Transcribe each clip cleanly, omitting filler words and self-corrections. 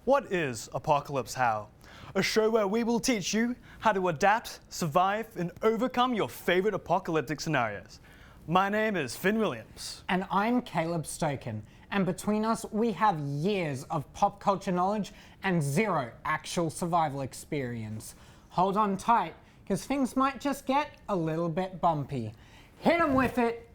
What is Apocalypse How? A show where we will teach you how to adapt, survive, and overcome your favorite apocalyptic scenarios. My name is Finn Williams. And I'm Caleb Stoken. And between us, we have years of pop culture knowledge and zero actual survival experience. Hold on tight, because things might just get a little bit bumpy. Hit 'em with it!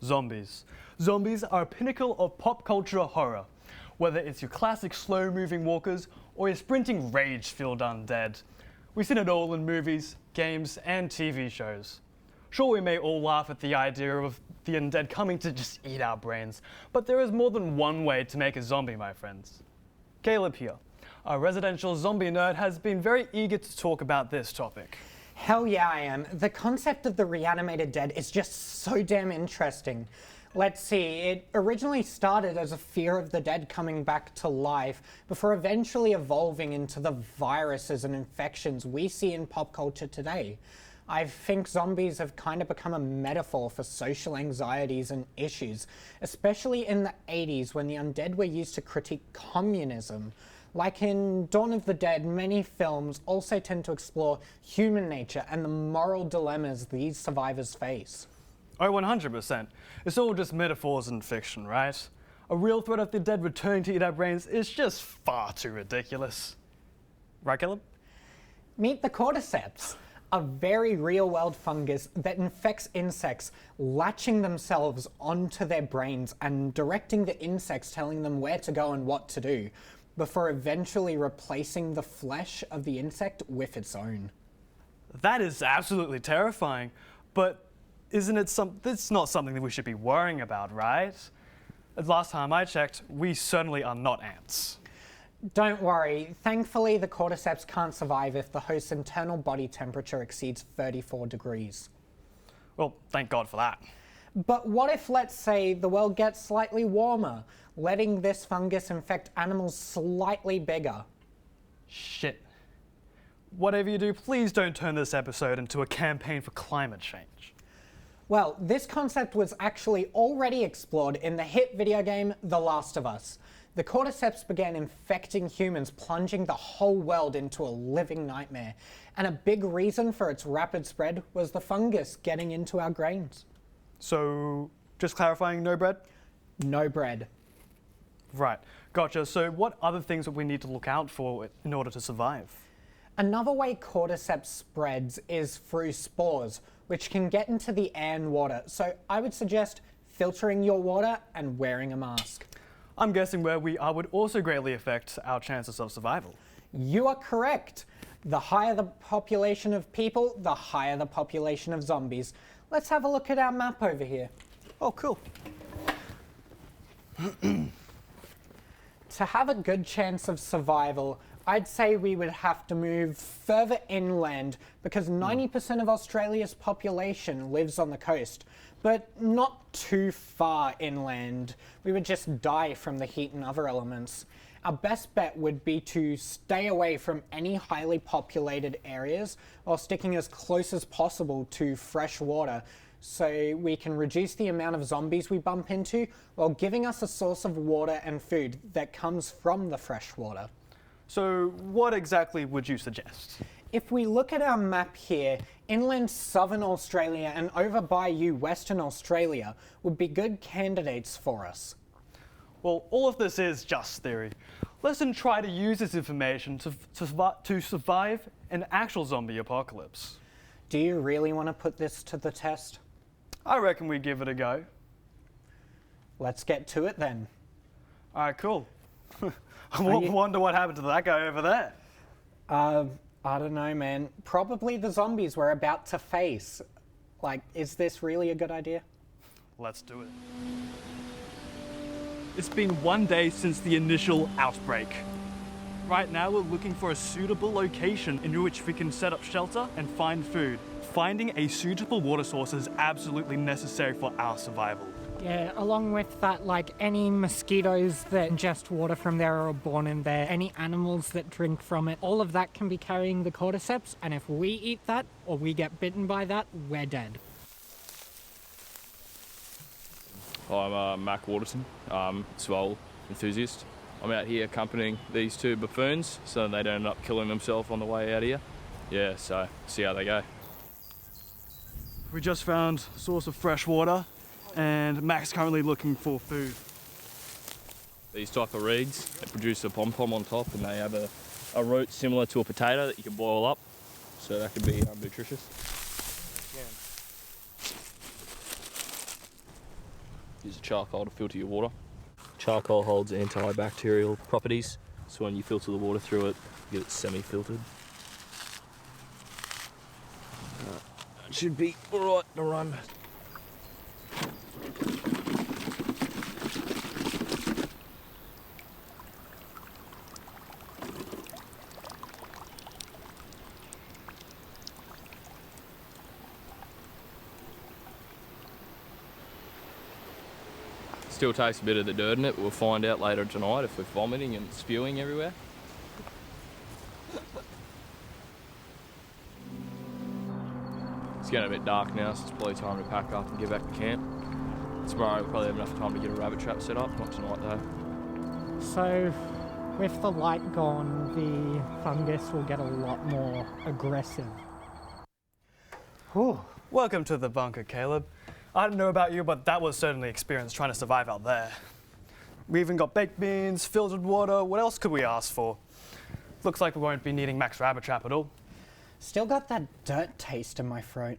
Zombies. Zombies are a pinnacle of pop culture horror. Whether it's your classic slow-moving walkers or your sprinting rage-filled undead. We've seen it all in movies, games, and TV shows. Sure, we may all laugh at the idea of the undead coming to just eat our brains, but there is more than one way to make a zombie, my friends. Caleb here, our residential zombie nerd, has been very eager to talk about this topic. Hell yeah, I am. The concept of the reanimated dead is just so damn interesting. Let's see, it originally started as a fear of the dead coming back to life before eventually evolving into the viruses and infections we see in pop culture today. I think zombies have kind of become a metaphor for social anxieties and issues, especially in the 80s when the undead were used to critique communism. Like in Dawn of the Dead, many films also tend to explore human nature and the moral dilemmas these survivors face. Oh, 100%. It's all just metaphors and fiction, right? A real threat of the dead returning to eat our brains is just far too ridiculous. Right, Caleb? Meet the cordyceps, a very real-world fungus that infects insects, latching themselves onto their brains and directing the insects, telling them where to go and what to do, before eventually replacing the flesh of the insect with its own. That is absolutely terrifying, but isn't it it's not something that we should be worrying about, right? Last time I checked, we certainly are not ants. Don't worry, thankfully the cordyceps can't survive if the host's internal body temperature exceeds 34 degrees. Well, thank God for that. But what if, let's say, the world gets slightly warmer, letting this fungus infect animals slightly bigger? Shit. Whatever you do, please don't turn this episode into a campaign for climate change. Well, this concept was actually already explored in the hit video game The Last of Us. The cordyceps began infecting humans, plunging the whole world into a living nightmare. And a big reason for its rapid spread was the fungus getting into our grains. So, just clarifying, no bread? No bread. Right, gotcha. So what other things would we need to look out for in order to survive? Another way cordyceps spreads is through spores, which can get into the air and water. So I would suggest filtering your water and wearing a mask. I'm guessing where we are would also greatly affect our chances of survival. You are correct. The higher the population of people, the higher the population of zombies. Let's have a look at our map over here. Oh, cool. To have a good chance of survival, I'd say we would have to move further inland because 90% of Australia's population lives on the coast, but not too far inland. We would just die from the heat and other elements. Our best bet would be to stay away from any highly populated areas while sticking as close as possible to fresh water so we can reduce the amount of zombies we bump into while giving us a source of water and food that comes from the fresh water. So what exactly would you suggest? If we look at our map here, inland southern Australia and over by you western Australia would be good candidates for us. Well, all of this is just theory. Let's then try to use this information to survive an actual zombie apocalypse. Do you really want to put this to the test? I reckon we give it a go. Let's get to it then. All right, cool. I wonder what happened to that guy over there. I don't know, man. Probably the zombies we're about to face. Like, is this really a good idea? Let's do it. It's been 1 day since the initial outbreak. Right now we're looking for a suitable location in which we can set up shelter and find food. Finding a suitable water source is absolutely necessary for our survival. Yeah, along with that, like any mosquitoes that ingest water from there or are born in there, any animals that drink from it, all of that can be carrying the cordyceps, and if we eat that or we get bitten by that, we're dead. I'm Mac Waterson, swole enthusiast. I'm out here accompanying these two buffoons so they don't end up killing themselves on the way out here. Yeah, so see how they go. We just found a source of fresh water, and Mac's currently looking for food. These type of reeds, they produce a pom-pom on top, and they have a root similar to a potato that you can boil up, so that could be nutritious. Use a charcoal to filter your water. Charcoal holds antibacterial properties, so when you filter the water through it, you get it semi-filtered. It should be alright to run. Still tastes a bit of the dirt in it. We'll find out later tonight if we're vomiting and spewing everywhere. It's getting a bit dark now, so it's probably time to pack up and get back to camp. Tomorrow we'll probably have enough time to get a rabbit trap set up, not tonight though. So, with the light gone, the fungus will get a lot more aggressive. Whew. Welcome to the bunker, Caleb. I don't know about you, but that was certainly experience trying to survive out there. We even got baked beans, filtered water. What else could we ask for? Looks like we won't be needing Mac's rabbit trap at all. Still got that dirt taste in my throat.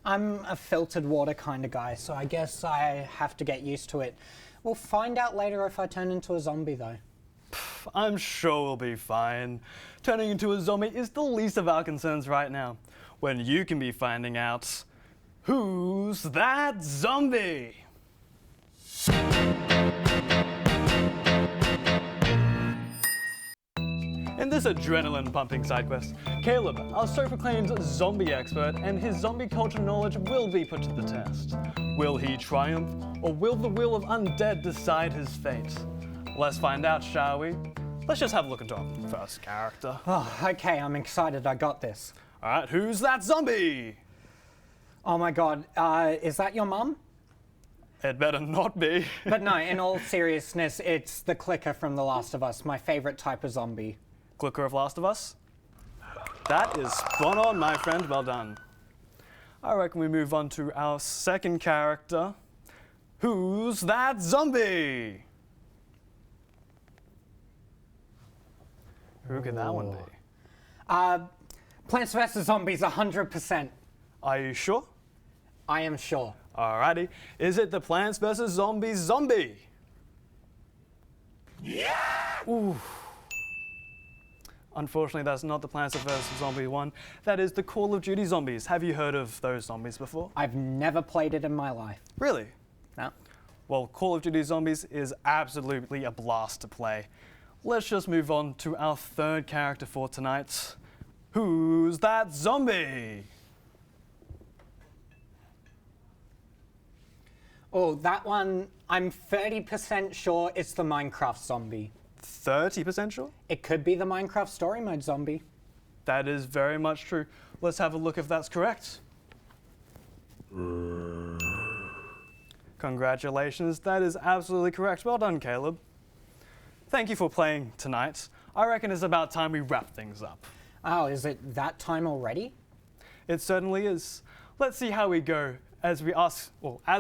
I'm a filtered water kind of guy, so I guess I have to get used to it. We'll find out later if I turn into a zombie, though. I'm sure we'll be fine. Turning into a zombie is the least of our concerns right now, when you can be finding out who's that zombie? In this adrenaline-pumping side quest, Caleb, our self-proclaimed zombie expert, and his zombie culture knowledge will be put to the test. Will he triumph, or will the will of undead decide his fate? Let's find out, shall we? Let's just have a look into our first character. Oh, okay, I'm excited. I got this. All right, who's that zombie? Oh my god, is that your mum? It better not be. But no, in all seriousness, it's the clicker from The Last of Us, my favorite type of zombie. Clicker of Last of Us? That is spot on, my friend. Well done. I reckon we move on to our second character. Who's that zombie? Who could that one be? Plants vs. Zombies, 100%. Are you sure? I am sure. Alrighty. Is it the Plants vs. Zombies zombie? Yeah! Ooh. Unfortunately, that's not the Plants vs. Zombie one. That is the Call of Duty zombies. Have you heard of those zombies before? I've never played it in my life. Really? No. Well, Call of Duty Zombies is absolutely a blast to play. Let's just move on to our third character for tonight. Who's that zombie? Oh, that one, I'm 30% sure it's the Minecraft zombie. 30% sure? It could be the Minecraft story mode zombie. That is very much true. Let's have a look if that's correct. Congratulations, that is absolutely correct. Well done, Caleb. Thank you for playing tonight. I reckon it's about time we wrap things up. Oh, is it that time already? It certainly is. Let's see how we go. As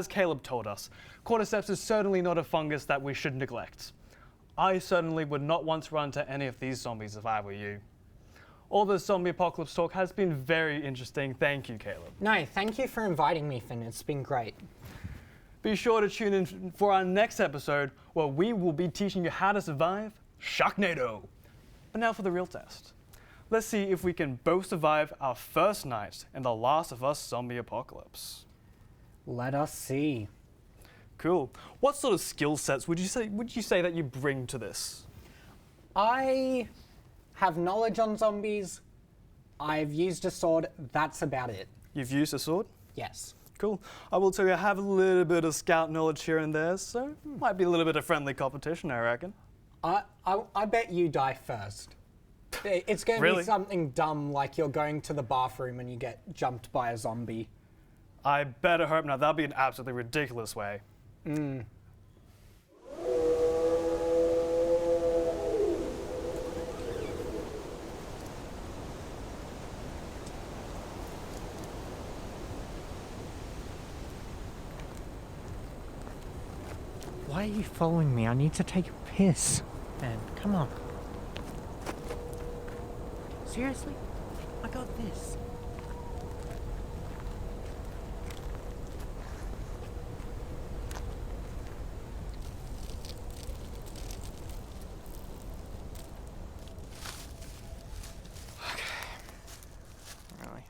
Caleb told us, cordyceps is certainly not a fungus that we should neglect. I certainly would not want to run into any of these zombies if I were you. All this zombie apocalypse talk has been very interesting. Thank you, Caleb. No, thank you for inviting me, Finn. It's been great. Be sure to tune in for our next episode where we will be teaching you how to survive Sharknado. But now for the real test. Let's see if we can both survive our first night in the Last of Us zombie apocalypse. Let us see. Cool. What sort of skill sets would you say that you bring to this? I have knowledge on zombies. I've used a sword. That's about it. You've used a sword? Yes. cool. I will tell you, I have a little bit of scout knowledge here and there, so might be a little bit of friendly competition, I reckon. I bet you die first. It's going to Really? be something dumb like you're going to the bathroom and you get jumped by a zombie. I better hope not. That'd be an absolutely ridiculous way. Why are you following me? I need to take a piss. Man, come on. Seriously? I got this. Really?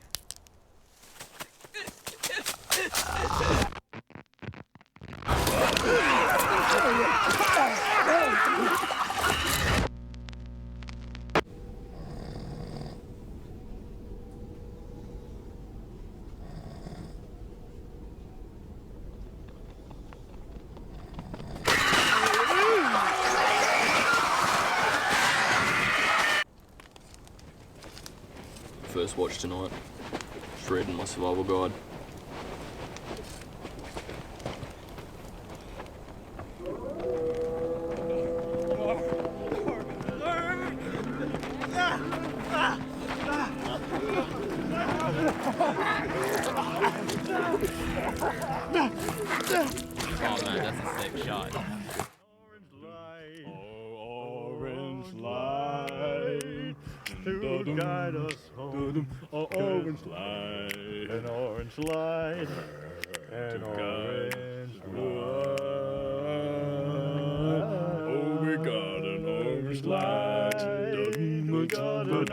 First watch tonight. Just reading my survival guide. Oh man, that's a sick shot. Orange light to guide us home. Oh, orange light, an orange light, an orange light. Oh, we got an orange light. We got an